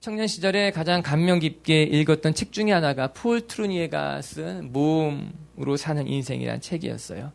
청년 시절에 가장 감명 깊게 읽었던 책 중에 하나가 폴 트루니에가 쓴 모험으로 사는 인생이라는 책이었어요.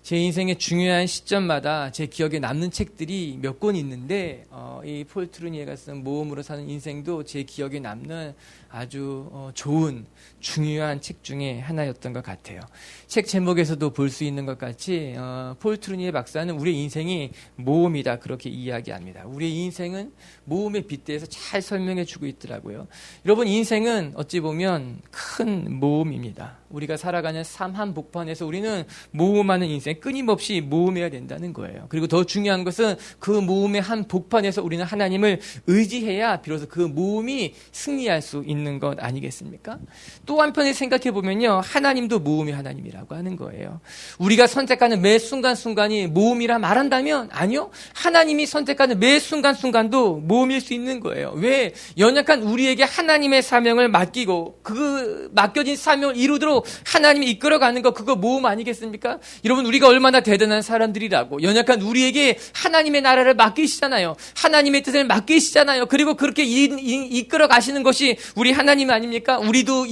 제 인생의 중요한 시점마다 제 기억에 남는 책들이 몇 권 있는데 이 폴 트루니에가 쓴 모험으로 사는 인생도 제 기억에 남는 아주 좋은 중요한 책 중에 하나였던 것 같아요. 책 제목에서도 볼 수 있는 것 같이 폴 트루니에 박사는 우리의 인생이 모험이다 그렇게 이야기합니다. 우리의 인생은 모험에 빗대서 잘 설명해 주고 있더라고요. 여러분, 인생은 어찌 보면 큰 모험입니다. 우리가 살아가는 삶 한복판에서 우리는 모험하는 인생, 끊임없이 모험해야 된다는 거예요. 그리고 더 중요한 것은 그 모험의 한 복판에서 우리는 하나님을 의지해야 비로소 그 모험이 승리할 수 있는 것 아니겠습니까? 또 한편에 생각해 보면요, 하나님도 모험의 하나님이라고 하는 거예요. 우리가 선택하는 매 순간순간이 모험이라 말한다면 아니요, 하나님이 선택하는 매 순간순간도 모험일 수 있는 거예요. 왜? 연약한 우리에게 하나님의 사명을 맡기고 그 맡겨진 사명을 이루도록 하나님이 이끌어가는 거, 그거 모험 아니겠습니까? 여러분, 우리가 얼마나 대단한 사람들이라고. 연약한 우리에게 하나님의 나라를 맡기시잖아요. 하나님의 뜻을 맡기시잖아요. 그리고 그렇게 이끌어 가시는 것이 우리 하나님 아닙니까? 우리도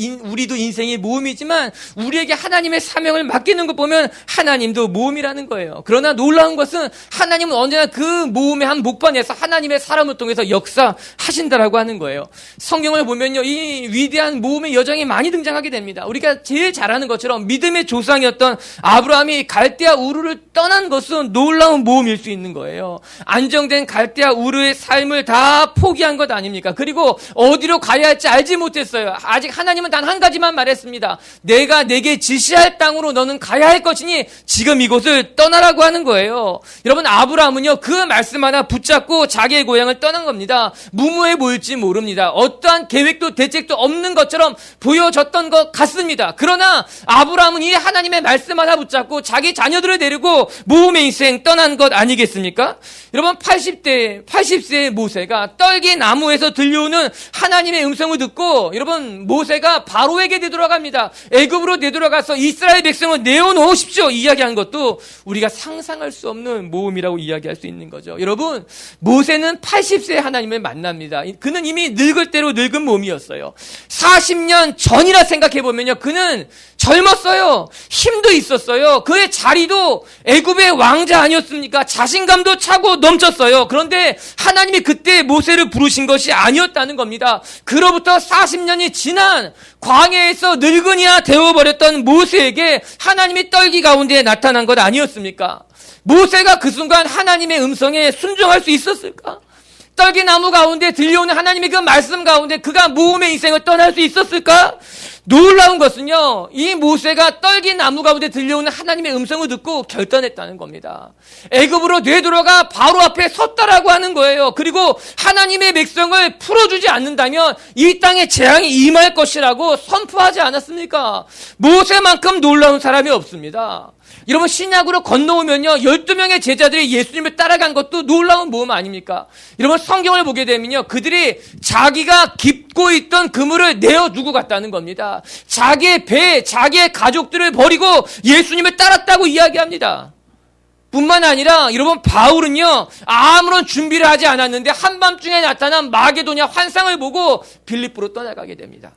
인생이 모험이지만 우리에게 하나님의 사명을 맡기는 것 보면 하나님도 모험이라는 거예요. 그러나 놀라운 것은 하나님은 언제나 그 모험의 한 목판에서 하나님의 사람을 통해서 역사하신다라고 하는 거예요. 성경을 보면요, 이 위대한 모험의 여정이 많이 등장하게 됩니다. 우리가 제일 잘 아는 것처럼 믿음의 조상이었던 아브라함이 갈대아 우르를 떠난 것은 놀라운 모험일 수 있는 거예요. 안정된 갈대아 우르의 삶을 다 포기한 것 아닙니까? 그리고 어디로 가야 할지 알지 못했어요. 아직 하나님은 단 한 가지만 말했습니다. 내가 내게 지시할 땅으로 너는 가야 할 것이니 지금 이곳을 떠나라고 하는 거예요. 여러분, 아브라함은요, 그 말씀 하나 붙잡고 자기의 고향을 떠난 겁니다. 무모해 보일지 모릅니다. 어떠한 계획도 대책도 없는 것처럼 보여졌던 것 같습니다. 그러나 아브라함은 이 하나님의 말씀 하나 붙잡고 자기 자녀들을 데리고 모험의 인생 떠난 것 아니겠습니까? 여러분, 80세의 모세가 떨기 나무에서 들려오는 하나님의 음성을 듣고, 여러분, 모세가 바로에게 되돌아갑니다. 애굽으로 되돌아가서 이스라엘 백성을 내어놓으십시오 이야기한 것도 우리가 상상할 수 없는 모험이라고 이야기할 수 있는 거죠. 여러분, 모세는 80세에 하나님을 만납니다. 그는 이미 늙을 대로 늙은 몸이었어요. 40년 전이라 생각해보면요, 그는 젊었어요. 힘도 있었어요. 그의 자리도 애굽의 왕자 아니었습니까? 자신감도 차고 넘쳤어요. 그런데 하나님이 그때 모세를 부르신 것이 아니었다는 겁니다. 그로부터 40년이 지난 광야에서 늙은이가 되어버렸던 모세에게 하나님이 떨기 가운데 나타난 것 아니었습니까? 모세가 그 순간 하나님의 음성에 순종할 수 있었을까? 떨기나무 가운데 들려오는 하나님의 그 말씀 가운데 그가 모험의 인생을 떠날 수 있었을까? 놀라운 것은요, 이 모세가 떨기나무 가운데 들려오는 하나님의 음성을 듣고 결단했다는 겁니다. 애굽으로 되돌아가 바로 앞에 섰다라고 하는 거예요. 그리고 하나님의 백성을 풀어주지 않는다면 이 땅에 재앙이 임할 것이라고 선포하지 않았습니까? 모세만큼 놀라운 사람이 없습니다. 여러분, 신약으로 건너오면요, 12명의 제자들이 예수님을 따라간 것도 놀라운 모험 아닙니까? 여러분, 성경을 보게 되면요, 그들이 자기가 깁고 있던 그물을 내어두고 갔다는 겁니다. 자기의 배, 자기의 가족들을 버리고 예수님을 따랐다고 이야기합니다. 뿐만 아니라 여러분, 바울은요, 아무런 준비를 하지 않았는데 한밤중에 나타난 마게도냐 환상을 보고 빌립보로 떠나가게 됩니다.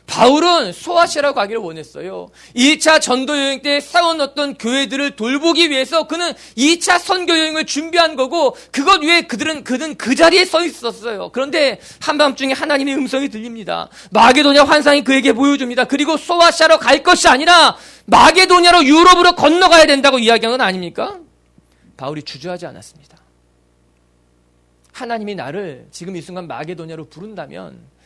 바울은 소아시아라고 가기를 원했어요. 2차 전도 여행 때 세워놓던 교회들을 돌보기 위해서 그는 2차 선교 여행을 준비한 거고, 그것 위에 그는 그 자리에 서 있었어요. 그런데 한밤중에 하나님의 음성이 들립니다. 마게도냐 환상이 그에게 보여줍니다. 그리고 소아시아로 갈 것이 아니라 마게도냐로 유럽으로 건너가야 된다고 이야기한 건 아닙니까? 바울이 주저하지 않았습니다. 하나님이 나를 지금 이 순간 마게도냐로 부른다면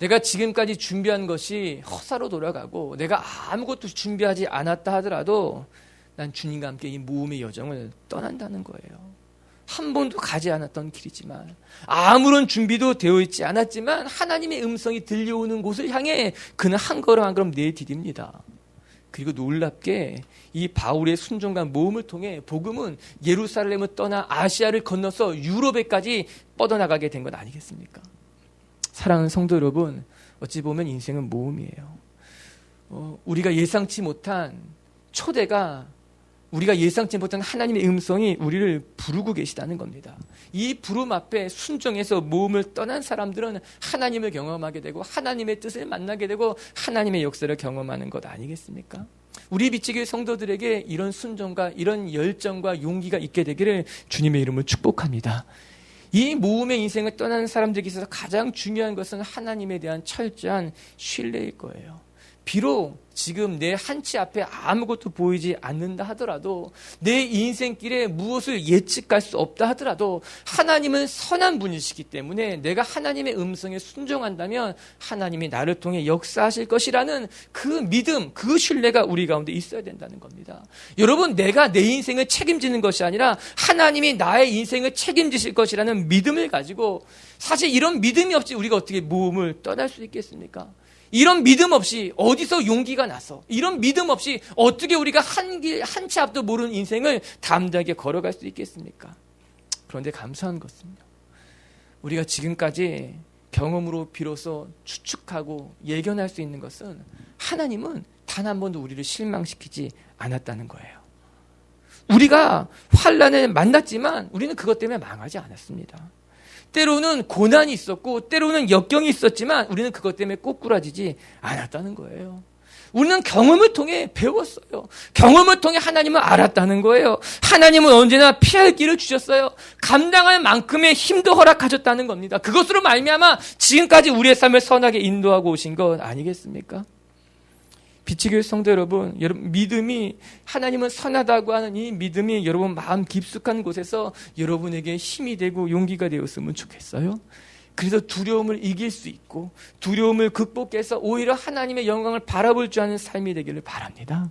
내가 지금까지 준비한 것이 헛사로 돌아가고 내가 아무것도 준비하지 않았다 하더라도 난 주님과 함께 이 모험의 여정을 떠난다는 거예요. 한 번도 가지 않았던 길이지만, 아무런 준비도 되어 있지 않았지만 하나님의 음성이 들려오는 곳을 향해 그는 한 걸음 한 걸음 내디딥니다. 그리고 놀랍게 이 바울의 순종과 모험을 통해 복음은 예루살렘을 떠나 아시아를 건너서 유럽에까지 뻗어나가게 된 것 아니겠습니까? 사랑하는 성도 여러분, 어찌 보면 인생은 모험이에요. 우리가 예상치 못한 초대가 우리가 예상치 못한 하나님의 음성이 우리를 부르고 계시다는 겁니다. 이 부름 앞에 순종해서 모험을 떠난 사람들은 하나님을 경험하게 되고 하나님의 뜻을 만나게 되고 하나님의 역사를 경험하는 것 아니겠습니까? 우리 비치교회 성도들에게 이런 순종과 이런 열정과 용기가 있게 되기를 주님의 이름으로 축복합니다. 이 모험의 인생을 떠나는 사람들에게 있어서 가장 중요한 것은 하나님에 대한 철저한 신뢰일 거예요. 비록 지금 내 한치 앞에 아무것도 보이지 않는다 하더라도, 내 인생길에 무엇을 예측할 수 없다 하더라도 하나님은 선한 분이시기 때문에 내가 하나님의 음성에 순종한다면 하나님이 나를 통해 역사하실 것이라는 그 믿음, 그 신뢰가 우리 가운데 있어야 된다는 겁니다. 여러분, 내가 내 인생을 책임지는 것이 아니라 하나님이 나의 인생을 책임지실 것이라는 믿음을 가지고, 사실 이런 믿음이 없이 우리가 어떻게 모험을 떠날 수 있겠습니까? 이런 믿음 없이 어디서 용기가 나서, 이런 믿음 없이 어떻게 우리가 한치 앞도 모르는 인생을 담대하게 걸어갈 수 있겠습니까? 그런데 감사한 것은요, 우리가 지금까지 경험으로 비로소 추측하고 예견할 수 있는 것은 하나님은 단 한 번도 우리를 실망시키지 않았다는 거예요. 우리가 환난을 만났지만 우리는 그것 때문에 망하지 않았습니다. 때로는 고난이 있었고 때로는 역경이 있었지만 우리는 그것 때문에 꼬꾸라지지 않았다는 거예요. 우리는 경험을 통해 배웠어요. 경험을 통해 하나님을 알았다는 거예요. 하나님은 언제나 피할 길을 주셨어요. 감당할 만큼의 힘도 허락하셨다는 겁니다. 그것으로 말미암아 지금까지 우리의 삶을 선하게 인도하고 오신 것 아니겠습니까? 비치교회 성도 여러분, 믿음이, 하나님은 선하다고 하는 이 믿음이 여러분 마음 깊숙한 곳에서 여러분에게 힘이 되고 용기가 되었으면 좋겠어요. 그래서 두려움을 이길 수 있고 두려움을 극복해서 오히려 하나님의 영광을 바라볼 줄 아는 삶이 되기를 바랍니다.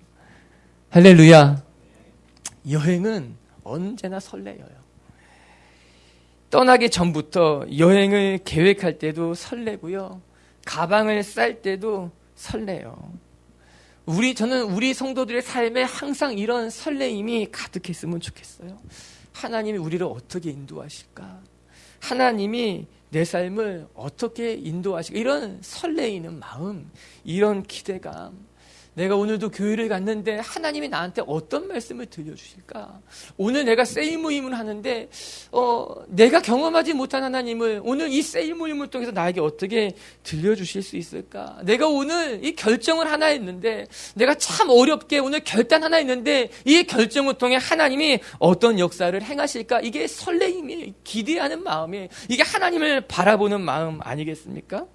할렐루야. 여행은 언제나 설레요. 떠나기 전부터 여행을 계획할 때도 설레고요, 가방을 쌀 때도 설레요. 저는 우리 성도들의 삶에 항상 이런 설레임이 가득했으면 좋겠어요. 하나님이 우리를 어떻게 인도하실까? 하나님이 내 삶을 어떻게 인도하실까? 이런 설레이는 마음, 이런 기대감. 내가 오늘도 교회를 갔는데 하나님이 나한테 어떤 말씀을 들려주실까? 오늘 내가 세일 모임을 하는데 내가 경험하지 못한 하나님을 오늘 이 세일 모임을 통해서 나에게 어떻게 들려주실 수 있을까? 내가 오늘 이 결정을 하나 했는데, 내가 참 어렵게 오늘 결단 하나 했는데 이 결정을 통해 하나님이 어떤 역사를 행하실까? 이게 설레임이, 기대하는 마음이, 이게 하나님을 바라보는 마음 아니겠습니까?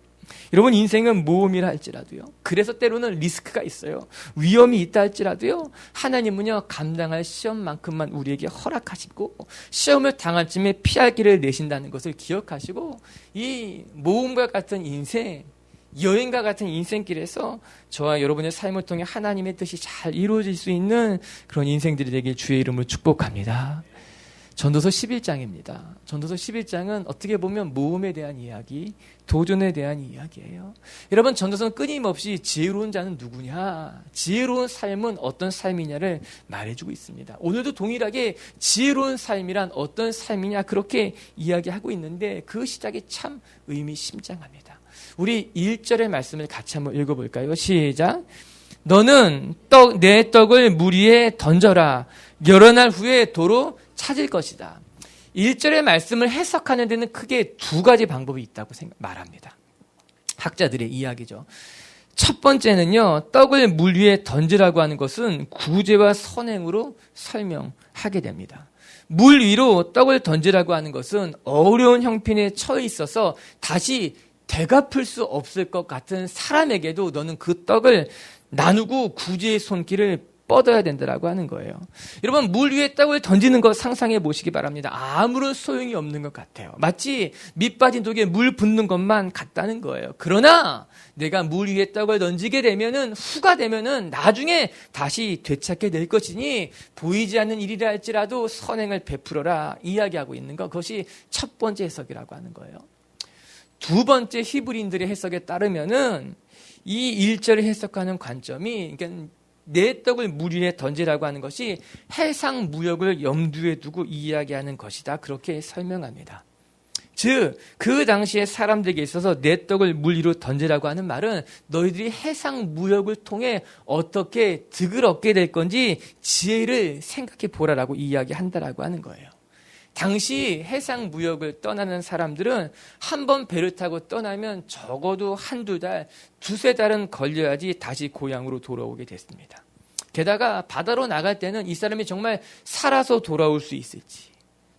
여러분, 인생은 모험이라 할지라도요, 그래서 때로는 리스크가 있어요. 위험이 있다 할지라도요, 하나님은요 감당할 시험만큼만 우리에게 허락하시고 시험을 당할 쯤에 피할 길을 내신다는 것을 기억하시고, 이 모험과 같은 인생, 여행과 같은 인생길에서 저와 여러분의 삶을 통해 하나님의 뜻이 잘 이루어질 수 있는 그런 인생들이 되길 주의 이름으로 축복합니다. 전도서 11장입니다. 전도서 11장은 어떻게 보면 모험에 대한 이야기, 도전에 대한 이야기예요. 여러분, 전도서는 끊임없이 지혜로운 자는 누구냐, 지혜로운 삶은 어떤 삶이냐를 말해주고 있습니다. 오늘도 동일하게 지혜로운 삶이란 어떤 삶이냐, 그렇게 이야기하고 있는데 그 시작이 참 의미심장합니다. 우리 1절의 말씀을 같이 한번 읽어볼까요? 시작. 너는 내 떡을 물 위에 던져라. 여러 날 후에 도로 찾을 것이다. 1절의 말씀을 해석하는 데는 크게 두 가지 방법이 있다고 말합니다. 학자들의 이야기죠. 첫 번째는요, 떡을 물 위에 던지라고 하는 것은 구제와 선행으로 설명하게 됩니다. 물 위로 떡을 던지라고 하는 것은 어려운 형편에 처해 있어서 다시 되갚을 수 없을 것 같은 사람에게도 너는 그 떡을 나누고 구제의 손길을 뻗어야 된다라고 하는 거예요. 여러분, 물 위에 떡을 던지는 것 상상해 보시기 바랍니다. 아무런 소용이 없는 것 같아요. 마치 밑 빠진 독에 물 붓는 것만 같다는 거예요. 그러나 내가 물 위에 떡을 던지게 되면은, 후가 되면은 나중에 다시 되찾게 될 것이니 보이지 않는 일이라 할지라도 선행을 베풀어라 이야기하고 있는 것, 그것이 첫 번째 해석이라고 하는 거예요. 두 번째 히브리인들의 해석에 따르면은 이 1절을 해석하는 관점이, 그러니까 내 떡을 물 위에 던지라고 하는 것이 해상 무역을 염두에 두고 이야기하는 것이다, 그렇게 설명합니다. 즉, 그 당시에 사람들에게 있어서 내 떡을 물 위로 던지라고 하는 말은 너희들이 해상 무역을 통해 어떻게 득을 얻게 될 건지 지혜를 생각해 보라라고 이야기한다라고 하는 거예요. 당시 해상 무역을 떠나는 사람들은 한 번 배를 타고 떠나면 적어도 한두 달, 두세 달은 걸려야지 다시 고향으로 돌아오게 됐습니다. 게다가 바다로 나갈 때는 이 사람이 정말 살아서 돌아올 수 있을지,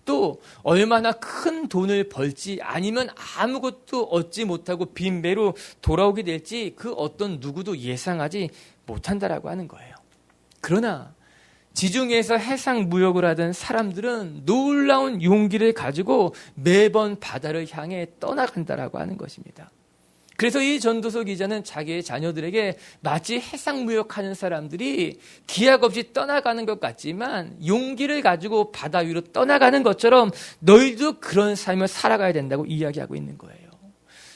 또 얼마나 큰 돈을 벌지, 아니면 아무것도 얻지 못하고 빈 배로 돌아오게 될지 그 어떤 누구도 예상하지 못한다라고 하는 거예요. 그러나 지중해에서 해상 무역을 하던 사람들은 놀라운 용기를 가지고 매번 바다를 향해 떠나간다라고 하는 것입니다. 그래서 이 전도서 기자는 자기의 자녀들에게 마치 해상 무역하는 사람들이 기약 없이 떠나가는 것 같지만 용기를 가지고 바다 위로 떠나가는 것처럼 너희도 그런 삶을 살아가야 된다고 이야기하고 있는 거예요.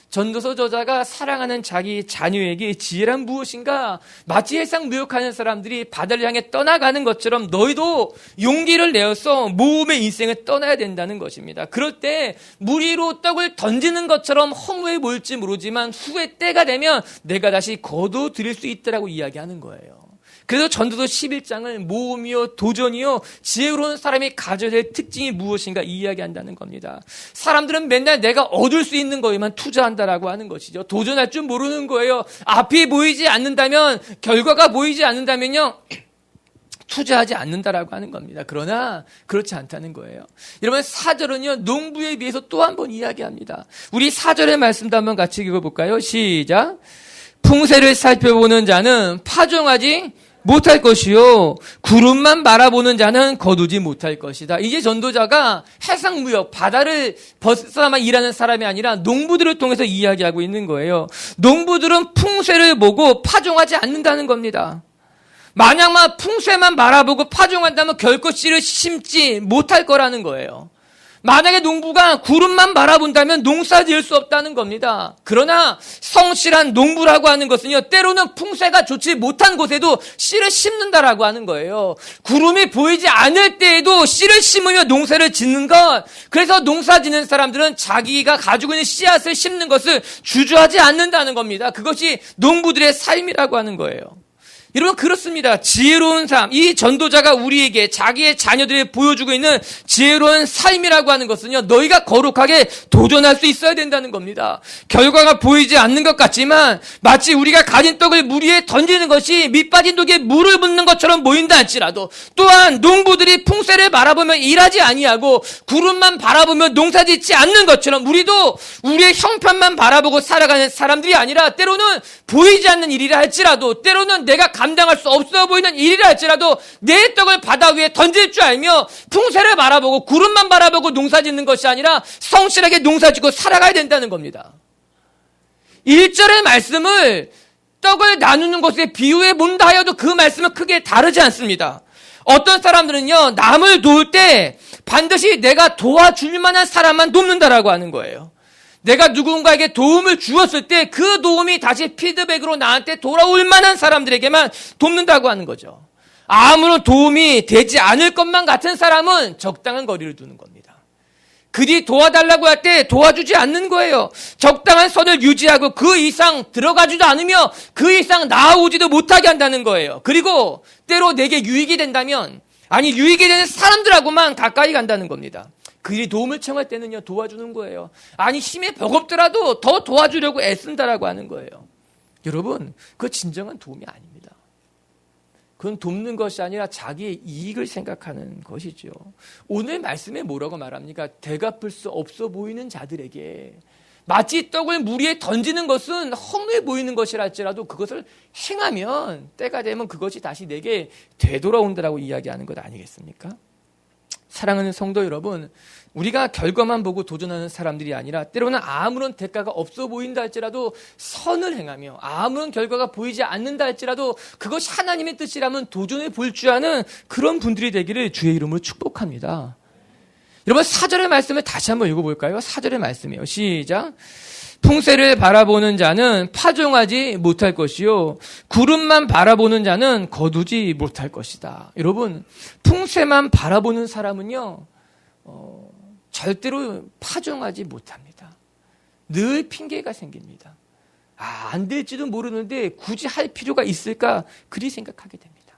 전도서 저자가 사랑하는 자기 자녀에게 지혜란 무엇인가? 마치 해상 무역하는 사람들이 바다를 향해 떠나가는 것처럼 너희도 용기를 내어서 모험의 인생을 떠나야 된다는 것입니다. 그럴 때 물 위로 떡을 던지는 것처럼 허무해 보일지 모르지만 후에 때가 되면 내가 다시 거둬들일 수 있다라고 이야기하는 거예요. 그래서 전도서 11장을 모험이요 도전이요 지혜로운 사람이 가져야 될 특징이 무엇인가 이야기한다는 겁니다. 사람들은 맨날 내가 얻을 수 있는 거에만 투자한다라고 하는 것이죠. 도전할 줄 모르는 거예요. 앞이 보이지 않는다면, 결과가 보이지 않는다면요 투자하지 않는다라고 하는 겁니다. 그러나 그렇지 않다는 거예요. 여러분, 4절은요 농부에 비해서 또 한 번 이야기합니다. 우리 4절의 말씀도 한번 같이 읽어볼까요? 시작. 풍세를 살펴보는 자는 파종하지 못할 것이요 구름만 바라보는 자는 거두지 못할 것이다. 이제 전도자가 해상무역, 바다를 벗어나만 일하는 사람이 아니라 농부들을 통해서 이야기하고 있는 거예요. 농부들은 풍세를 보고 파종하지 않는다는 겁니다. 만약만 풍세만 바라보고 파종한다면 결코 씨를 심지 못할 거라는 거예요. 만약에 농부가 구름만 바라본다면 농사 지을 수 없다는 겁니다. 그러나 성실한 농부라고 하는 것은요, 때로는 풍세가 좋지 못한 곳에도 씨를 심는다라고 하는 거예요. 구름이 보이지 않을 때에도 씨를 심으며 농사를 짓는 것. 그래서 농사 짓는 사람들은 자기가 가지고 있는 씨앗을 심는 것을 주저하지 않는다는 겁니다. 그것이 농부들의 삶이라고 하는 거예요. 여러분, 그렇습니다. 지혜로운 삶, 이 전도자가 우리에게 자기의 자녀들이 보여주고 있는 지혜로운 삶이라고 하는 것은요, 너희가 거룩하게 도전할 수 있어야 된다는 겁니다. 결과가 보이지 않는 것 같지만 마치 우리가 가진 떡을 물 위에 던지는 것이 밑빠진 독에 물을 붓는 것처럼 보인다 할지라도, 또한 농부들이 풍세를 바라보며 일하지 아니하고 구름만 바라보며 농사짓지 않는 것처럼 우리도 우리의 형편만 바라보고 살아가는 사람들이 아니라, 때로는 보이지 않는 일이라 할지라도, 때로는 내가 감당할 수 없어 보이는 일이라 할지라도 내 떡을 바다 위에 던질 줄 알며 풍세를 바라보고 구름만 바라보고 농사짓는 것이 아니라 성실하게 농사짓고 살아가야 된다는 겁니다. 1절의 말씀을 떡을 나누는 것에 비유해 본다 하여도 그 말씀은 크게 다르지 않습니다. 어떤 사람들은요, 남을 도울 때 반드시 내가 도와줄 만한 사람만 돕는다라고 하는 거예요. 내가 누군가에게 도움을 주었을 때 그 도움이 다시 피드백으로 나한테 돌아올 만한 사람들에게만 돕는다고 하는 거죠. 아무런 도움이 되지 않을 것만 같은 사람은 적당한 거리를 두는 겁니다. 그리 도와달라고 할 때 도와주지 않는 거예요. 적당한 선을 유지하고 그 이상 들어가지도 않으며 그 이상 나아오지도 못하게 한다는 거예요. 그리고 때로 내게 유익이 된다면, 아니 유익이 되는 사람들하고만 가까이 간다는 겁니다. 그리 도움을 청할 때는요, 도와주는 거예요. 아니 힘에 버겁더라도 더 도와주려고 애쓴다라고 하는 거예요. 여러분, 그거 진정한 도움이 아닙니다. 그건 돕는 것이 아니라 자기의 이익을 생각하는 것이죠. 오늘 말씀에 뭐라고 말합니까? 되갚을 수 없어 보이는 자들에게 마치 떡을 물 위에 던지는 것은 허무해 보이는 것이라 할지라도 그것을 행하면 때가 되면 그것이 다시 내게 되돌아온다라고 이야기하는 것 아니겠습니까? 사랑하는 성도 여러분, 우리가 결과만 보고 도전하는 사람들이 아니라 때로는 아무런 대가가 없어 보인다 할지라도 선을 행하며 아무런 결과가 보이지 않는다 할지라도 그것이 하나님의 뜻이라면 도전해 볼 줄 아는 그런 분들이 되기를 주의 이름으로 축복합니다. 여러분, 4절의 말씀을 다시 한번 읽어볼까요? 4절의 말씀이에요. 시작. 풍세를 바라보는 자는 파종하지 못할 것이요 구름만 바라보는 자는 거두지 못할 것이다. 여러분, 풍세만 바라보는 사람은요 절대로 파종하지 못합니다. 늘 핑계가 생깁니다. 안 될지도 모르는데 굳이 할 필요가 있을까? 그리 생각하게 됩니다.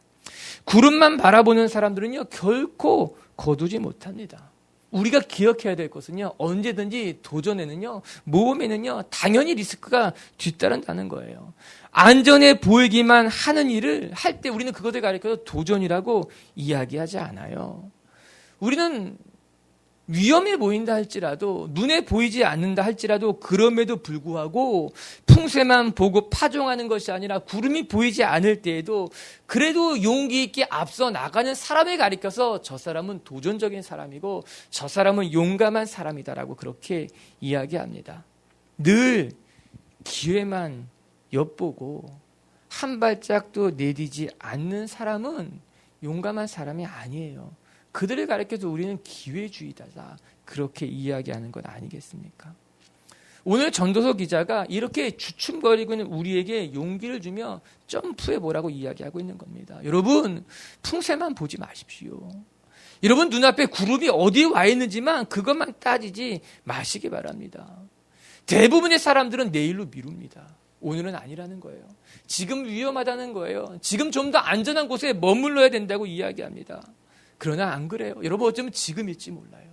구름만 바라보는 사람들은요, 결코 거두지 못합니다. 우리가 기억해야 될 것은요, 언제든지 도전에는요, 모험에는요, 당연히 리스크가 뒤따른다는 거예요. 안전해 보이기만 하는 일을 할 때 우리는 그것을 가리켜서 도전이라고 이야기하지 않아요. 우리는 위험해 보인다 할지라도, 눈에 보이지 않는다 할지라도, 그럼에도 불구하고 풍새만 보고 파종하는 것이 아니라 구름이 보이지 않을 때에도 그래도 용기 있게 앞서 나가는 사람을 가리켜서 저 사람은 도전적인 사람이고 저 사람은 용감한 사람이다라고 그렇게 이야기합니다. 늘 기회만 엿보고 한 발짝도 내디지 않는 사람은 용감한 사람이 아니에요. 그들을 가리켜서 우리는 기회주의자다, 그렇게 이야기하는 건 아니겠습니까? 오늘 전도서 기자가 이렇게 주춤거리고 있는 우리에게 용기를 주며 점프해보라고 이야기하고 있는 겁니다. 여러분, 풍새만 보지 마십시오. 여러분, 눈앞에 구름이 어디에 와 있는지만 그것만 따지지 마시기 바랍니다. 대부분의 사람들은 내일로 미룹니다. 오늘은 아니라는 거예요. 지금 위험하다는 거예요. 지금 좀 더 안전한 곳에 머물러야 된다고 이야기합니다. 그러나 안 그래요. 여러분, 어쩌면 지금일지 몰라요.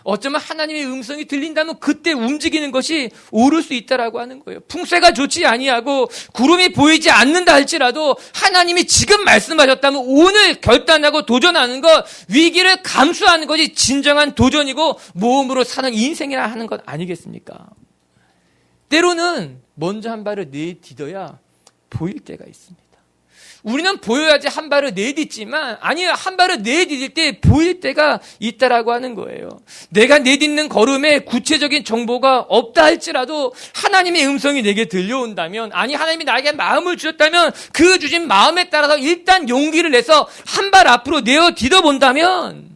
어쩌면 하나님의 음성이 들린다면 그때 움직이는 것이 옳을 수 있다라고 하는 거예요. 풍새가 좋지 아니하고 구름이 보이지 않는다 할지라도 하나님이 지금 말씀하셨다면 오늘 결단하고 도전하는 것, 위기를 감수하는 것이 진정한 도전이고 모험으로 사는 인생이라 하는 것 아니겠습니까? 때로는 먼저 한 발을 내딛어야 보일 때가 있습니다. 우리는 보여야지 한 발을 내딛지만, 아니요, 한 발을 내딛을 때 보일 때가 있다라고 하는 거예요. 내가 내딛는 걸음에 구체적인 정보가 없다 할지라도 하나님의 음성이 내게 들려온다면, 아니 하나님이 나에게 마음을 주셨다면 그 주신 마음에 따라서 일단 용기를 내서 한 발 앞으로 내어 디뎌본다면,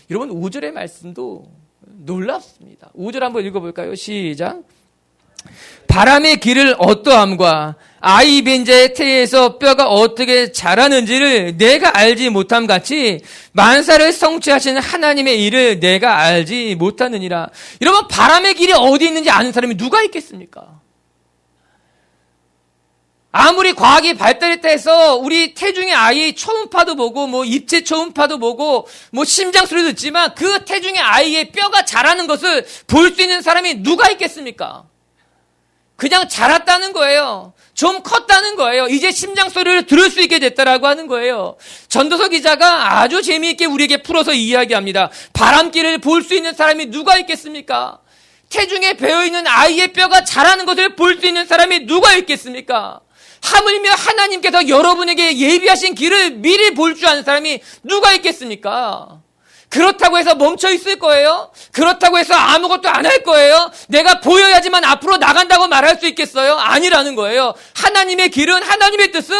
여러분 5절의 말씀도 놀랍습니다. 5절 한번 읽어볼까요? 시작. 바람의 길을 어떠함과 아이 벤 자의 태에서 뼈가 어떻게 자라는지를 내가 알지 못함 같이 만사를 성취하시는 하나님의 일을 내가 알지 못하느니라. 여러분, 바람의 길이 어디 있는지 아는 사람이 누가 있겠습니까? 아무리 과학이 발달했다 해서 우리 태중의 아이 초음파도 보고 입체 초음파도 보고 심장 소리 듣지만 그 태중의 아이의 뼈가 자라는 것을 볼 수 있는 사람이 누가 있겠습니까? 그냥 자랐다는 거예요. 좀 컸다는 거예요. 이제 심장 소리를 들을 수 있게 됐다라고 하는 거예요. 전도서 기자가 아주 재미있게 우리에게 풀어서 이야기합니다. 바람길을 볼 수 있는 사람이 누가 있겠습니까? 태중에 배어있는 아이의 뼈가 자라는 것을 볼 수 있는 사람이 누가 있겠습니까? 하물며 하나님께서 여러분에게 예비하신 길을 미리 볼 줄 아는 사람이 누가 있겠습니까? 그렇다고 해서 멈춰 있을 거예요? 그렇다고 해서 아무것도 안 할 거예요? 내가 보여야지만 앞으로 나간다고 말할 수 있겠어요? 아니라는 거예요. 하나님의 길은, 하나님의 뜻은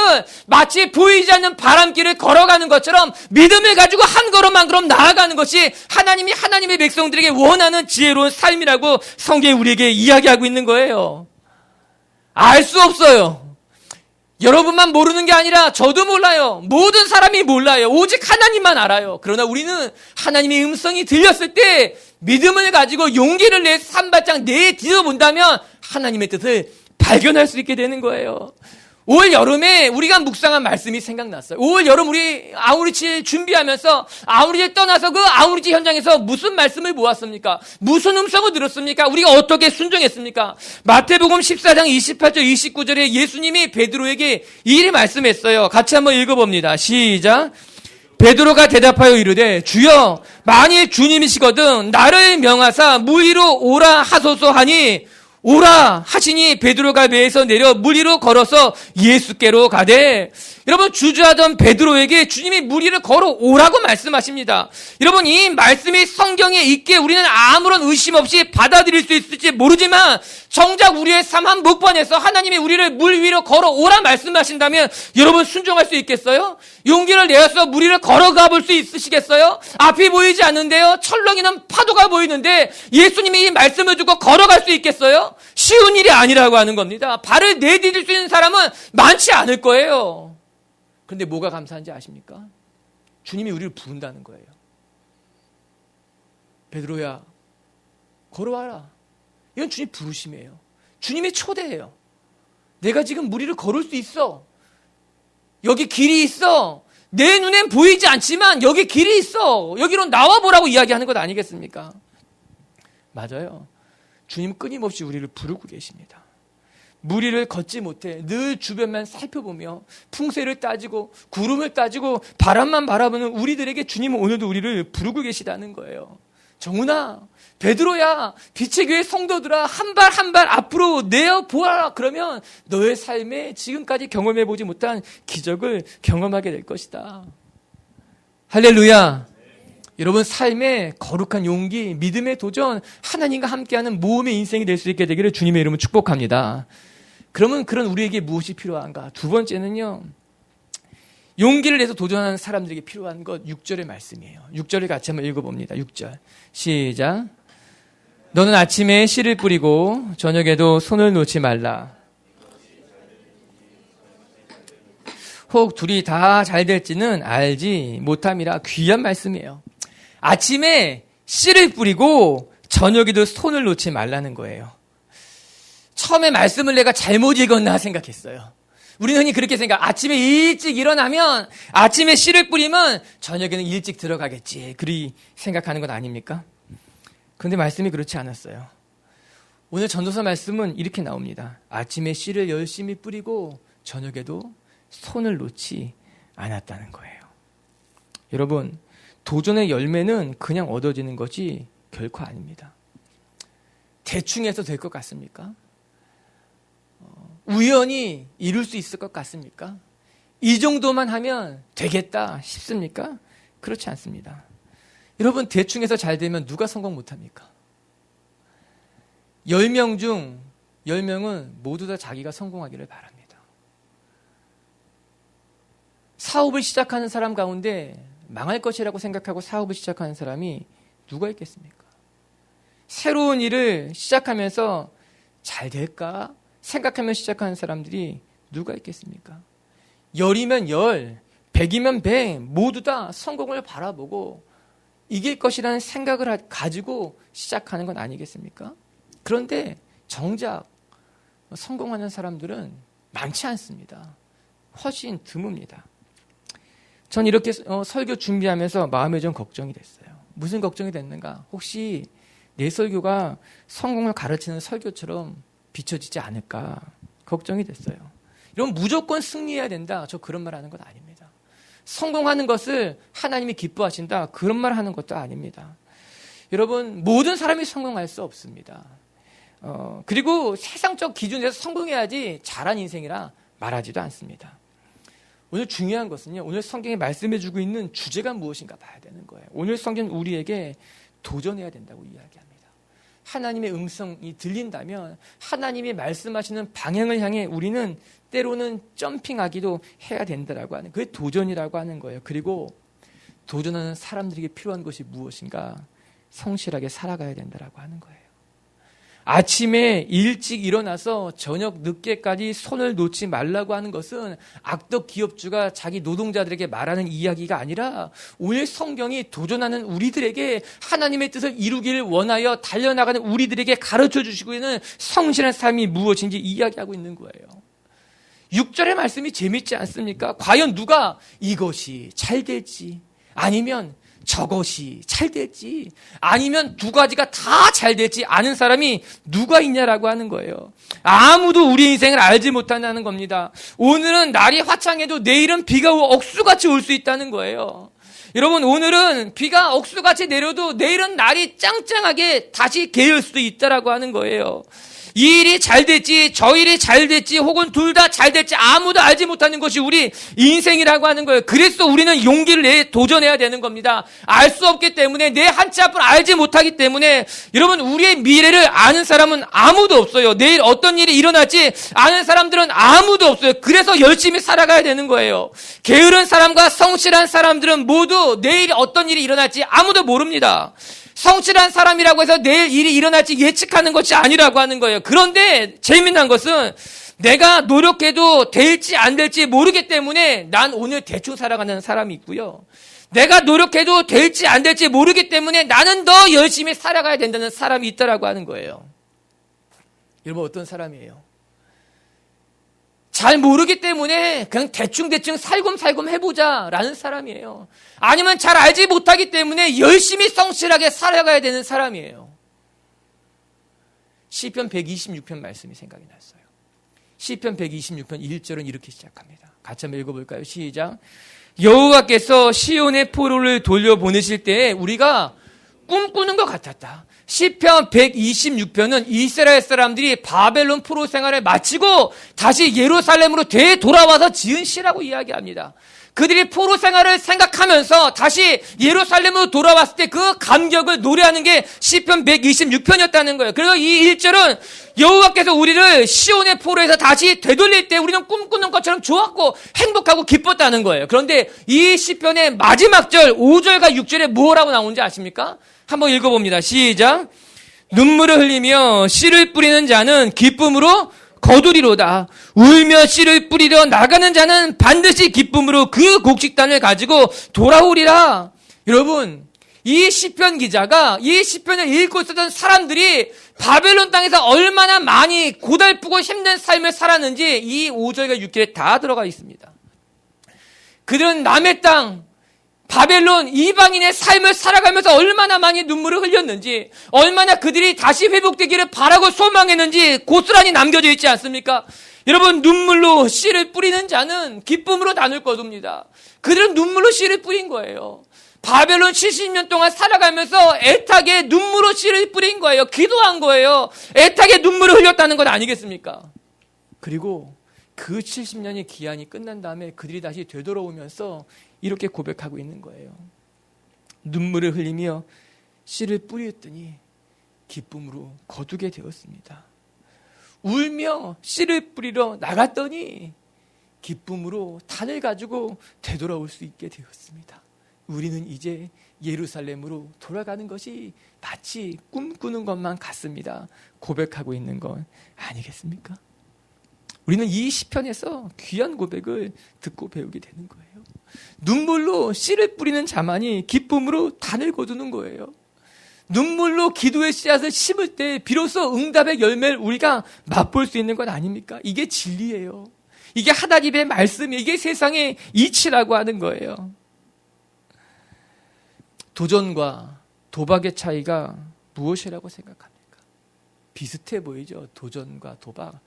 마치 보이지 않는 바람길을 걸어가는 것처럼 믿음을 가지고 한 걸음 한 걸음 나아가는 것이 하나님이 하나님의 백성들에게 원하는 지혜로운 삶이라고 성경이 우리에게 이야기하고 있는 거예요. 알 수 없어요. 여러분만 모르는 게 아니라 저도 몰라요. 모든 사람이 몰라요. 오직 하나님만 알아요. 그러나 우리는 하나님의 음성이 들렸을 때 믿음을 가지고 용기를 내서 한 발짝 내딛어 본다면 하나님의 뜻을 발견할 수 있게 되는 거예요. 올 여름에 우리가 묵상한 말씀이 생각났어요. 올 여름 우리 아우리치 준비하면서 아우리치 떠나서 그 아우리치 현장에서 무슨 말씀을 모았습니까? 무슨 음성을 들었습니까? 우리가 어떻게 순종했습니까? 마태복음 14장 28절 29절에 예수님이 베드로에게 이리 말씀했어요. 같이 한번 읽어봅니다. 시작. 베드로가 대답하여 이르되 주여 만일 주님이시거든 나를 명하사 물 위로 오라 하소서 하니 오라 하시니 베드로가 배에서 내려 물 위로 걸어서 예수께로 가되, 여러분 주저하던 베드로에게 주님이 물 위를 걸어오라고 말씀하십니다. 여러분 이 말씀이 성경에 있기에 우리는 아무런 의심 없이 받아들일 수 있을지 모르지만 정작 우리의 삶 한 목번에서 하나님이 우리를 물 위로 걸어오라 말씀하신다면 여러분 순종할 수 있겠어요? 용기를 내어서 물 위를 걸어가 볼 수 있으시겠어요? 앞이 보이지 않는데요, 철렁이는 파도가 보이는데 예수님이 이 말씀을 두고 걸어갈 수 있겠어요? 쉬운 일이 아니라고 하는 겁니다. 발을 내디딜 수 있는 사람은 많지 않을 거예요. 그런데 뭐가 감사한지 아십니까? 주님이 우리를 부른다는 거예요. 베드로야, 걸어와라. 이건 주님 부르심이에요. 주님의 초대예요. 내가 지금 물 위를 걸을 수 있어. 여기 길이 있어. 내 눈엔 보이지 않지만 여기 길이 있어. 여기로 나와보라고 이야기하는 것 아니겠습니까? 맞아요. 주님 끊임없이 우리를 부르고 계십니다. 물 위를 걷지 못해 늘 주변만 살펴보며 풍세를 따지고 구름을 따지고 바람만 바라보는 우리들에게 주님은 오늘도 우리를 부르고 계시다는 거예요. 정훈아, 베드로야, 빛의 교회 성도들아, 한 발 한 발 앞으로 내어 보아라. 그러면 너의 삶에 지금까지 경험해보지 못한 기적을 경험하게 될 것이다. 할렐루야. 여러분, 삶의 거룩한 용기, 믿음의 도전, 하나님과 함께하는 모험의 인생이 될 수 있게 되기를 주님의 이름으로 축복합니다. 그러면 그런 우리에게 무엇이 필요한가? 두 번째는요, 용기를 내서 도전하는 사람들에게 필요한 것 6절의 말씀이에요. 6절을 같이 한번 읽어봅니다. 6절 시작. 너는 아침에 씨를 뿌리고 저녁에도 손을 놓지 말라. 혹 둘이 다 잘 될지는 알지 못함이라. 귀한 말씀이에요. 아침에 씨를 뿌리고 저녁에도 손을 놓지 말라는 거예요. 처음에 말씀을 내가 잘못 읽었나 생각했어요. 우리는 흔히 그렇게 생각, 아침에 일찍 일어나면, 아침에 씨를 뿌리면 저녁에는 일찍 들어가겠지. 그리 생각하는 건 아닙니까? 그런데 말씀이 그렇지 않았어요. 오늘 전도서 말씀은 이렇게 나옵니다. 아침에 씨를 열심히 뿌리고 저녁에도 손을 놓지 않았다는 거예요. 여러분, 도전의 열매는 그냥 얻어지는 것이 결코 아닙니다. 대충 해서 될 것 같습니까? 우연히 이룰 수 있을 것 같습니까? 이 정도만 하면 되겠다 싶습니까? 그렇지 않습니다. 여러분, 대충 해서 잘 되면 누가 성공 못합니까? 10명 중 10명은 모두 다 자기가 성공하기를 바랍니다. 사업을 시작하는 사람 가운데 망할 것이라고 생각하고 사업을 시작하는 사람이 누가 있겠습니까? 새로운 일을 시작하면서 잘 될까 생각하며 시작하는 사람들이 누가 있겠습니까? 10이면 10, 100이면 100 모두 다 성공을 바라보고 이길 것이라는 생각을 가지고 시작하는 건 아니겠습니까? 그런데 정작 성공하는 사람들은 많지 않습니다. 훨씬 드뭅니다. 전 이렇게 설교 준비하면서 마음에 좀 걱정이 됐어요. 무슨 걱정이 됐는가? 혹시 내 설교가 성공을 가르치는 설교처럼 비춰지지 않을까 걱정이 됐어요. 이런 무조건 승리해야 된다. 저 그런 말 하는 건 아닙니다. 성공하는 것을 하나님이 기뻐하신다. 그런 말 하는 것도 아닙니다. 여러분, 모든 사람이 성공할 수 없습니다. 그리고 세상적 기준에서 성공해야지 잘한 인생이라 말하지도 않습니다. 오늘 중요한 것은요, 오늘 성경이 말씀해주고 있는 주제가 무엇인가 봐야 되는 거예요. 오늘 성경은 우리에게 도전해야 된다고 이야기합니다. 하나님의 음성이 들린다면 하나님이 말씀하시는 방향을 향해 우리는 때로는 점핑하기도 해야 된다라고 하는, 그게 도전이라고 하는 거예요. 그리고 도전하는 사람들에게 필요한 것이 무엇인가? 성실하게 살아가야 된다라고 하는 거예요. 아침에 일찍 일어나서 저녁 늦게까지 손을 놓지 말라고 하는 것은 악덕 기업주가 자기 노동자들에게 말하는 이야기가 아니라 오늘 성경이 도전하는 우리들에게 하나님의 뜻을 이루기를 원하여 달려나가는 우리들에게 가르쳐 주시고 있는 성실한 삶이 무엇인지 이야기하고 있는 거예요. 6절의 말씀이 재밌지 않습니까? 과연 누가 이것이 잘 될지 아니면 저것이 잘 될지 아니면 두 가지가 다 잘 될지 아는 사람이 누가 있냐라고 하는 거예요. 아무도 우리 인생을 알지 못한다는 겁니다. 오늘은 날이 화창해도 내일은 비가 억수같이 올 수 있다는 거예요. 여러분, 오늘은 비가 억수같이 내려도 내일은 날이 짱짱하게 다시 개을 수도 있다라고 하는 거예요. 이 일이 잘 될지 저 일이 잘 될지 혹은 둘 다 잘 될지 아무도 알지 못하는 것이 우리 인생이라고 하는 거예요. 그래서 우리는 용기를 내 도전해야 되는 겁니다. 알 수 없기 때문에, 내 한치 앞을 알지 못하기 때문에 여러분, 우리의 미래를 아는 사람은 아무도 없어요. 내일 어떤 일이 일어날지 아는 사람들은 아무도 없어요. 그래서 열심히 살아가야 되는 거예요. 게으른 사람과 성실한 사람들은 모두 내일 어떤 일이 일어날지 아무도 모릅니다. 성실한 사람이라고 해서 내일 일이 일어날지 예측하는 것이 아니라고 하는 거예요. 그런데 재미난 것은 내가 노력해도 될지 안 될지 모르기 때문에 난 오늘 대충 살아가는 사람이 있고요. 내가 노력해도 될지 안 될지 모르기 때문에 나는 더 열심히 살아가야 된다는 사람이 있다라고 하는 거예요. 여러분 어떤 사람이에요? 잘 모르기 때문에 그냥 대충 살금살금 해보자라는 사람이에요. 아니면 잘 알지 못하기 때문에 열심히 성실하게 살아가야 되는 사람이에요. 시편 126편 말씀이 생각이 났어요. 시편 126편 1절은 이렇게 시작합니다. 같이 한번 읽어볼까요? 시작. 여호와께서 시온의 포로를 돌려보내실 때 우리가 꿈꾸는 것 같았다. 시편 126편은 이스라엘 사람들이 바벨론 포로 생활을 마치고 다시 예루살렘으로 되돌아와서 지은 시라고 이야기합니다. 그들이 포로 생활을 생각하면서 다시 예루살렘으로 돌아왔을 때 그 감격을 노래하는 게 시편 126편이었다는 거예요. 그래서 이 1절은 여호와께서 우리를 시온의 포로에서 다시 되돌릴 때 우리는 꿈꾸는 것처럼 좋았고 행복하고 기뻤다는 거예요. 그런데 이 시편의 마지막 절 5절과 6절에 뭐라고 나오는지 아십니까? 한번 읽어봅니다. 시작. 눈물을 흘리며 씨를 뿌리는 자는 기쁨으로 거두리로다. 울며 씨를 뿌리러 나가는 자는 반드시 기쁨으로 그 곡식단을 가지고 돌아오리라. 여러분, 이 시편 기자가 이 시편을 읽고 있었던 사람들이 바벨론 땅에서 얼마나 많이 고달프고 힘든 삶을 살았는지 이 5절과 6절에 다 들어가 있습니다. 그들은 남의 땅, 바벨론 이방인의 삶을 살아가면서 얼마나 많이 눈물을 흘렸는지, 얼마나 그들이 다시 회복되기를 바라고 소망했는지 고스란히 남겨져 있지 않습니까? 여러분, 눈물로 씨를 뿌리는 자는 기쁨으로 단을 거둡니다. 그들은 눈물로 씨를 뿌린 거예요. 바벨론 70년 동안 살아가면서 애타게 눈물로 씨를 뿌린 거예요. 기도한 거예요. 애타게 눈물을 흘렸다는 것 아니겠습니까? 그리고 그 70년의 기한이 끝난 다음에 그들이 다시 되돌아오면서 이렇게 고백하고 있는 거예요. 눈물을 흘리며 씨를 뿌렸더니 기쁨으로 거두게 되었습니다. 울며 씨를 뿌리러 나갔더니 기쁨으로 단을 가지고 되돌아올 수 있게 되었습니다. 우리는 이제 예루살렘으로 돌아가는 것이 마치 꿈꾸는 것만 같습니다. 고백하고 있는 건 아니겠습니까? 우리는 이 시편에서 귀한 고백을 듣고 배우게 되는 거예요. 눈물로 씨를 뿌리는 자만이 기쁨으로 단을 거두는 거예요. 눈물로 기도의 씨앗을 심을 때 비로소 응답의 열매를 우리가 맛볼 수 있는 건 아닙니까? 이게 진리예요. 이게 하나님의 말씀이에요. 이게 세상의 이치라고 하는 거예요. 도전과 도박의 차이가 무엇이라고 생각합니까? 비슷해 보이죠? 도전과 도박.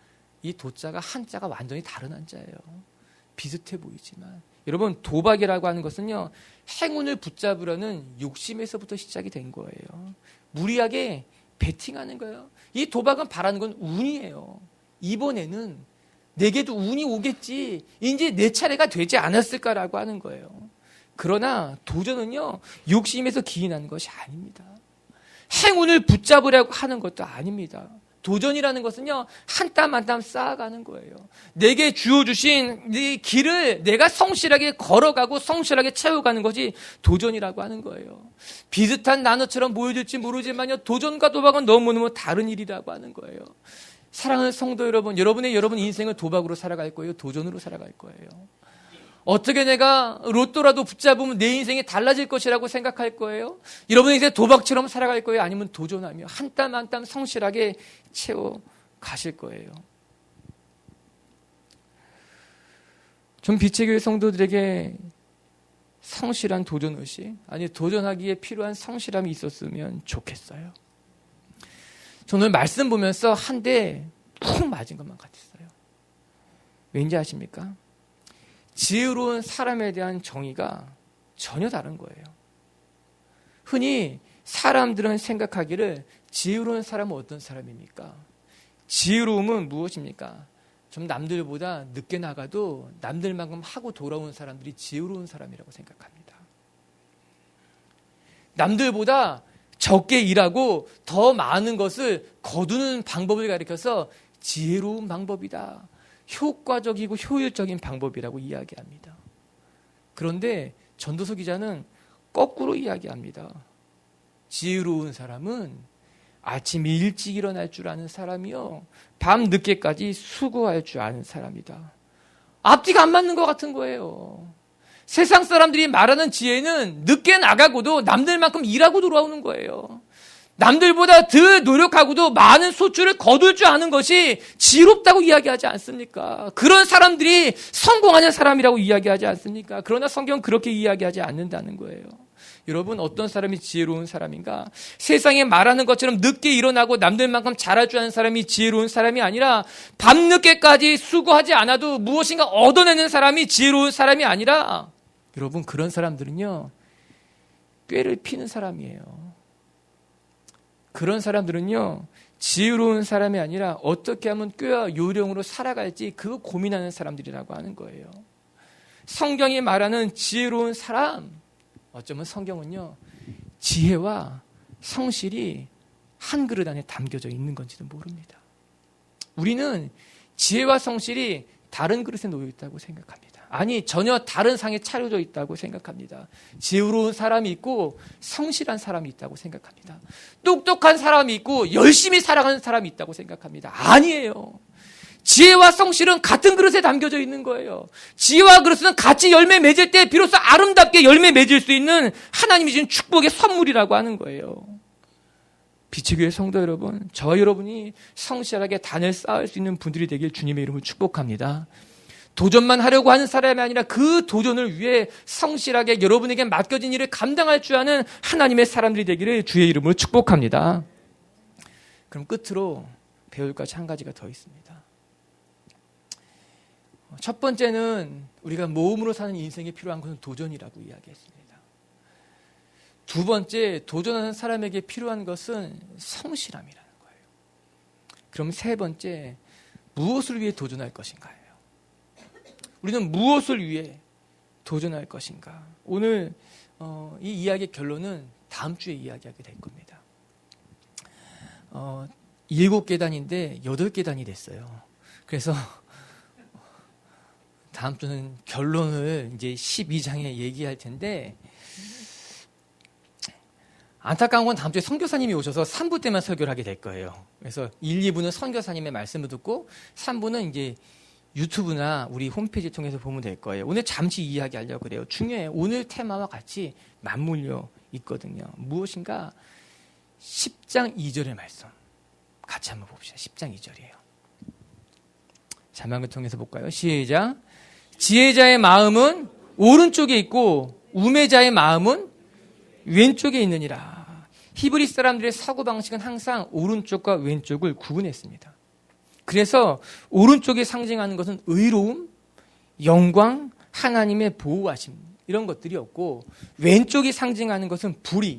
이 도자가 한자가 완전히 다른 한자예요. 비슷해 보이지만 여러분, 도박이라고 하는 것은요, 행운을 붙잡으려는 욕심에서부터 시작이 된 거예요. 무리하게 베팅하는 거예요. 이 도박은 바라는 건 운이에요. 이번에는 내게도 운이 오겠지, 이제 내 차례가 되지 않았을까라고 하는 거예요. 그러나 도전은요, 욕심에서 기인하는 것이 아닙니다. 행운을 붙잡으려고 하는 것도 아닙니다. 도전이라는 것은요, 한 땀 한 땀 쌓아가는 거예요. 내게 주어주신 이 길을 내가 성실하게 걸어가고 성실하게 채워가는 것이 도전이라고 하는 거예요. 비슷한 단어처럼 보여질지 모르지만요, 도전과 도박은 너무너무 다른 일이라고 하는 거예요. 사랑하는 성도 여러분, 여러분 인생은 도박으로 살아갈 거예요? 도전으로 살아갈 거예요? 어떻게 내가 로또라도 붙잡으면 내 인생이 달라질 것이라고 생각할 거예요? 여러분의 인생 도박처럼 살아갈 거예요? 아니면 도전하며 한 땀 한 땀 성실하게 채워 가실 거예요? 좀 빛의 교회 성도들에게 성실한 도전의식, 아니 도전하기에 필요한 성실함이 있었으면 좋겠어요. 저는 오늘 말씀 보면서 한 대 푹 맞은 것만 같았어요. 왠지 아십니까? 지혜로운 사람에 대한 정의가 전혀 다른 거예요. 흔히 사람들은 생각하기를 지혜로운 사람은 어떤 사람입니까? 지혜로움은 무엇입니까? 좀 남들보다 늦게 나가도 남들만큼 하고 돌아온 사람들이 지혜로운 사람이라고 생각합니다. 남들보다 적게 일하고 더 많은 것을 거두는 방법을 가리켜서 지혜로운 방법이다, 효과적이고 효율적인 방법이라고 이야기합니다. 그런데 전도서 기자는 거꾸로 이야기합니다. 지혜로운 사람은 아침 일찍 일어날 줄 아는 사람이요, 밤 늦게까지 수고할 줄 아는 사람이다. 앞뒤가 안 맞는 것 같은 거예요. 세상 사람들이 말하는 지혜는 늦게 나가고도 남들만큼 일하고 돌아오는 거예요. 남들보다 더 노력하고도 많은 소출을 거둘 줄 아는 것이 지혜롭다고 이야기하지 않습니까? 그런 사람들이 성공하는 사람이라고 이야기하지 않습니까? 그러나 성경은 그렇게 이야기하지 않는다는 거예요. 여러분, 어떤 사람이 지혜로운 사람인가? 세상에 말하는 것처럼 늦게 일어나고 남들만큼 잘할 줄 아는 사람이 지혜로운 사람이 아니라, 밤늦게까지 수고하지 않아도 무엇인가 얻어내는 사람이 지혜로운 사람이 아니라, 여러분, 그런 사람들은요, 꾀를 피는 사람이에요. 그런 사람들은요, 지혜로운 사람이 아니라 어떻게 하면 꾀와 요령으로 살아갈지 그거 고민하는 사람들이라고 하는 거예요. 성경이 말하는 지혜로운 사람, 어쩌면 성경은요, 지혜와 성실이 한 그릇 안에 담겨져 있는 건지도 모릅니다. 우리는 지혜와 성실이 다른 그릇에 놓여 있다고 생각합니다. 아니, 전혀 다른 상에 차려져 있다고 생각합니다. 지혜로운 사람이 있고 성실한 사람이 있다고 생각합니다. 똑똑한 사람이 있고 열심히 살아가는 사람이 있다고 생각합니다. 아니에요. 지혜와 성실은 같은 그릇에 담겨져 있는 거예요. 지혜와 그릇은 같이 열매 맺을 때 비로소 아름답게 열매 맺을 수 있는 하나님이 주신 축복의 선물이라고 하는 거예요. 비치교회 성도 여러분, 저와 여러분이 성실하게 단을 쌓을 수 있는 분들이 되길 주님의 이름으로 축복합니다. 도전만 하려고 하는 사람이 아니라 그 도전을 위해 성실하게 여러분에게 맡겨진 일을 감당할 줄 아는 하나님의 사람들이 되기를 주의 이름으로 축복합니다. 그럼 끝으로 배울 것이 한 가지가 더 있습니다. 첫 번째는 우리가 모험으로 사는 인생에 필요한 것은 도전이라고 이야기했습니다. 두 번째, 도전하는 사람에게 필요한 것은 성실함이라는 거예요. 그럼 세 번째, 무엇을 위해 도전할 것인가요? 우리는 무엇을 위해 도전할 것인가? 오늘 이 이야기의 결론은 다음 주에 이야기하게 될 겁니다. 7계단인데 8계단이 됐어요. 그래서 다음 주는 결론을 이제 12장에 얘기할 텐데, 안타까운 건 다음 주에 선교사님이 오셔서 3부 때만 설교를 하게 될 거예요. 그래서 1, 2부는 선교사님의 말씀을 듣고 3부는 이제 유튜브나 우리 홈페이지 통해서 보면 될 거예요. 오늘 잠시 이야기하려고 그래요. 중요해요. 오늘 테마와 같이 맞물려 있거든요. 무엇인가? 10장 2절의 말씀 같이 한번 봅시다. 10장 2절이에요. 자막을 통해서 볼까요? 시작. 지혜자의 마음은 오른쪽에 있고 우매자의 마음은 왼쪽에 있느니라. 히브리 사람들의 사고방식은 항상 오른쪽과 왼쪽을 구분했습니다. 그래서 오른쪽이 상징하는 것은 의로움, 영광, 하나님의 보호하심, 이런 것들이었고, 왼쪽이 상징하는 것은 불의,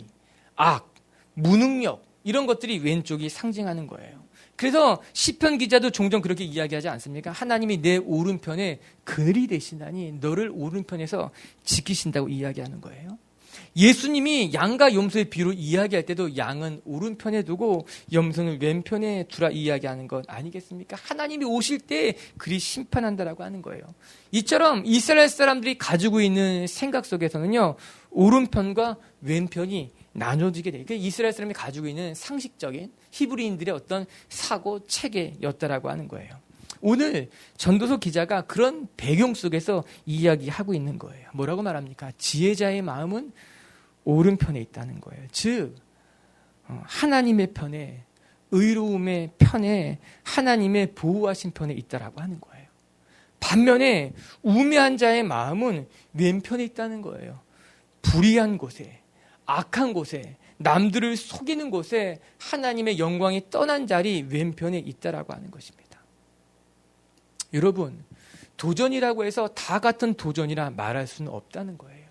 악, 무능력, 이런 것들이 왼쪽이 상징하는 거예요. 그래서 시편 기자도 종종 그렇게 이야기하지 않습니까? 하나님이 내 오른편에 그늘이 되시나니 너를 오른편에서 지키신다고 이야기하는 거예요. 예수님이 양과 염소의 비로 이야기할 때도 양은 오른편에 두고 염소는 왼편에 두라 이야기하는 것 아니겠습니까? 하나님이 오실 때 그리 심판한다라고 하는 거예요. 이처럼 이스라엘 사람들이 가지고 있는 생각 속에서는요, 오른편과 왼편이 나눠지게 돼요. 이스라엘 사람이 가지고 있는 상식적인 히브리인들의 어떤 사고 체계였다라고 하는 거예요. 오늘 전도서 기자가 그런 배경 속에서 이야기하고 있는 거예요. 뭐라고 말합니까? 지혜자의 마음은 오른편에 있다는 거예요. 즉 하나님의 편에, 의로움의 편에, 하나님의 보호하신 편에 있다라고 하는 거예요. 반면에 우매한 자의 마음은 왼편에 있다는 거예요. 불의한 곳에, 악한 곳에, 남들을 속이는 곳에 하나님의 영광이 떠난 자리 왼편에 있다라고 하는 것입니다. 여러분, 도전이라고 해서 다 같은 도전이라 말할 수는 없다는 거예요.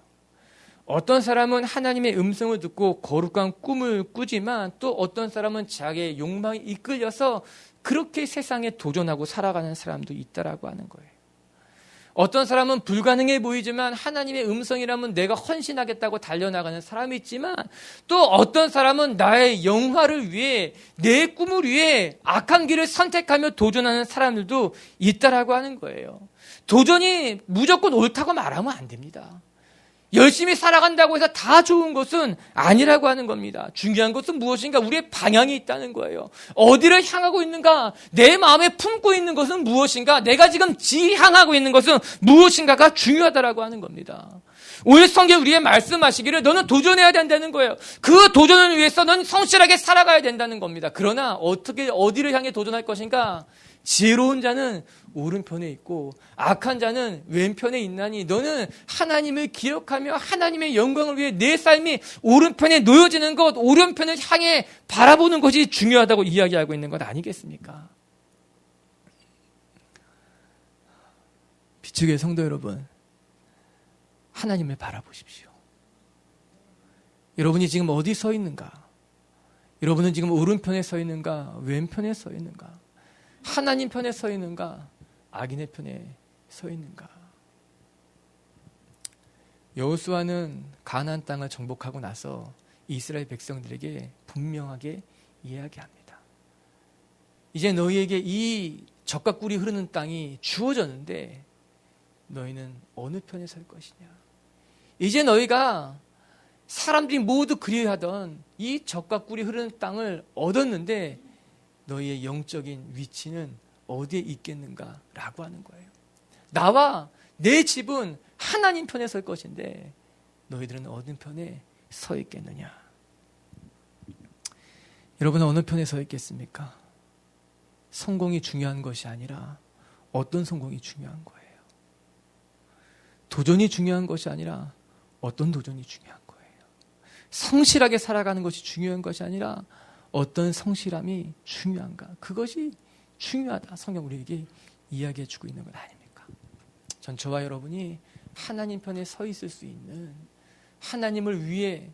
어떤 사람은 하나님의 음성을 듣고 거룩한 꿈을 꾸지만, 또 어떤 사람은 자기의 욕망에 이끌려서 그렇게 세상에 도전하고 살아가는 사람도 있다라고 하는 거예요. 어떤 사람은 불가능해 보이지만 하나님의 음성이라면 내가 헌신하겠다고 달려나가는 사람이 있지만, 또 어떤 사람은 나의 영화를 위해, 내 꿈을 위해 악한 길을 선택하며 도전하는 사람들도 있다라고 하는 거예요. 도전이 무조건 옳다고 말하면 안 됩니다. 열심히 살아간다고 해서 다 좋은 것은 아니라고 하는 겁니다. 중요한 것은 무엇인가? 우리의 방향이 있다는 거예요. 어디를 향하고 있는가? 내 마음에 품고 있는 것은 무엇인가? 내가 지금 지향하고 있는 것은 무엇인가가 중요하다라고 하는 겁니다. 오늘 성경 우리에게 말씀하시기를 너는 도전해야 된다는 거예요. 그 도전을 위해서 넌 성실하게 살아가야 된다는 겁니다. 그러나 어디를 향해 도전할 것인가? 지혜로운 자는 오른편에 있고 악한 자는 왼편에 있나니 너는 하나님을 기억하며 하나님의 영광을 위해 내 삶이 오른편에 놓여지는 것, 오른편을 향해 바라보는 것이 중요하다고 이야기하고 있는 것 아니겠습니까? 비추교회 성도 여러분, 하나님을 바라보십시오. 여러분이 지금 어디 서 있는가? 여러분은 지금 오른편에 서 있는가? 왼편에 서 있는가? 하나님 편에 서 있는가? 악인의 편에 서 있는가? 여호수아는 가나안 땅을 정복하고 나서 이스라엘 백성들에게 분명하게 이야기합니다. 이제 너희에게 이 젖과 꿀이 흐르는 땅이 주어졌는데 너희는 어느 편에 설 것이냐? 이제 너희가 사람들이 모두 그리워하던 이 젖과 꿀이 흐르는 땅을 얻었는데 너희의 영적인 위치는 어디에 있겠는가? 라고 하는 거예요. 나와 내 집은 하나님 편에 설 것인데 너희들은 어느 편에 서 있겠느냐? 여러분은 어느 편에 서 있겠습니까? 성공이 중요한 것이 아니라 어떤 성공이 중요한 거예요. 도전이 중요한 것이 아니라 어떤 도전이 중요한 거예요. 성실하게 살아가는 것이 중요한 것이 아니라 어떤 성실함이 중요한가? 그것이 중요하다. 성경 우리에게 이야기해 주고 있는 것 아닙니까? 전 저와 여러분이 하나님 편에 서 있을 수 있는, 하나님을 위해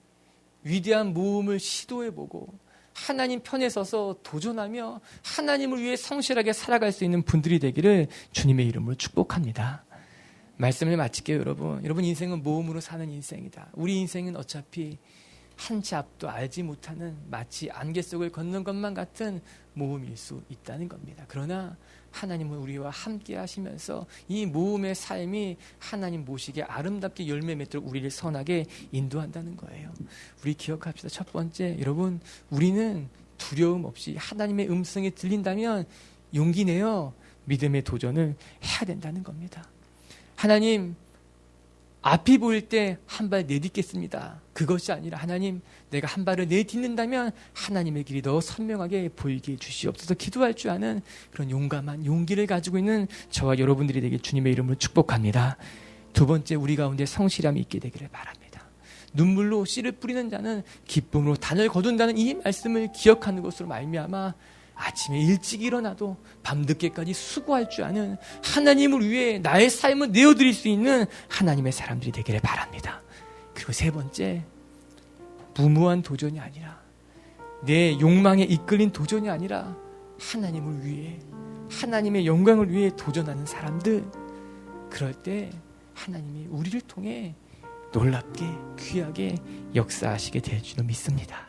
위대한 모험을 시도해보고 하나님 편에 서서 도전하며 하나님을 위해 성실하게 살아갈 수 있는 분들이 되기를 주님의 이름으로 축복합니다. 말씀을 마칠게요. 여러분 인생은 모험으로 사는 인생이다. 우리 인생은 어차피 한 치 앞도 알지 못하는 마치 안개 속을 걷는 것만 같은 모험일 수 있다는 겁니다. 그러나 하나님은 우리와 함께 하시면서 이 모험의 삶이 하나님 모시게 아름답게 열매 맺도록 우리를 선하게 인도한다는 거예요. 우리 기억합시다. 첫 번째, 여러분, 우리는 두려움 없이 하나님의 음성이 들린다면 용기 내어 믿음의 도전을 해야 된다는 겁니다. 하나님, 앞이 보일 때 한 발 내딛겠습니다. 그것이 아니라 하나님, 내가 한 발을 내딛는다면 하나님의 길이 더 선명하게 보이게 해주시옵소서. 기도할 줄 아는 그런 용감한 용기를 가지고 있는 저와 여러분들이 되길 주님의 이름으로 축복합니다. 두 번째, 우리 가운데 성실함이 있게 되기를 바랍니다. 눈물로 씨를 뿌리는 자는 기쁨으로 단을 거둔다는 이 말씀을 기억하는 것으로 말미암아 아침에 일찍 일어나도 밤늦게까지 수고할 줄 아는, 하나님을 위해 나의 삶을 내어드릴 수 있는 하나님의 사람들이 되기를 바랍니다. 그리고 세 번째, 무모한 도전이 아니라, 내 욕망에 이끌린 도전이 아니라 하나님을 위해, 하나님의 영광을 위해 도전하는 사람들, 그럴 때 하나님이 우리를 통해 놀랍게 귀하게 역사하시게 될 줄로 믿습니다.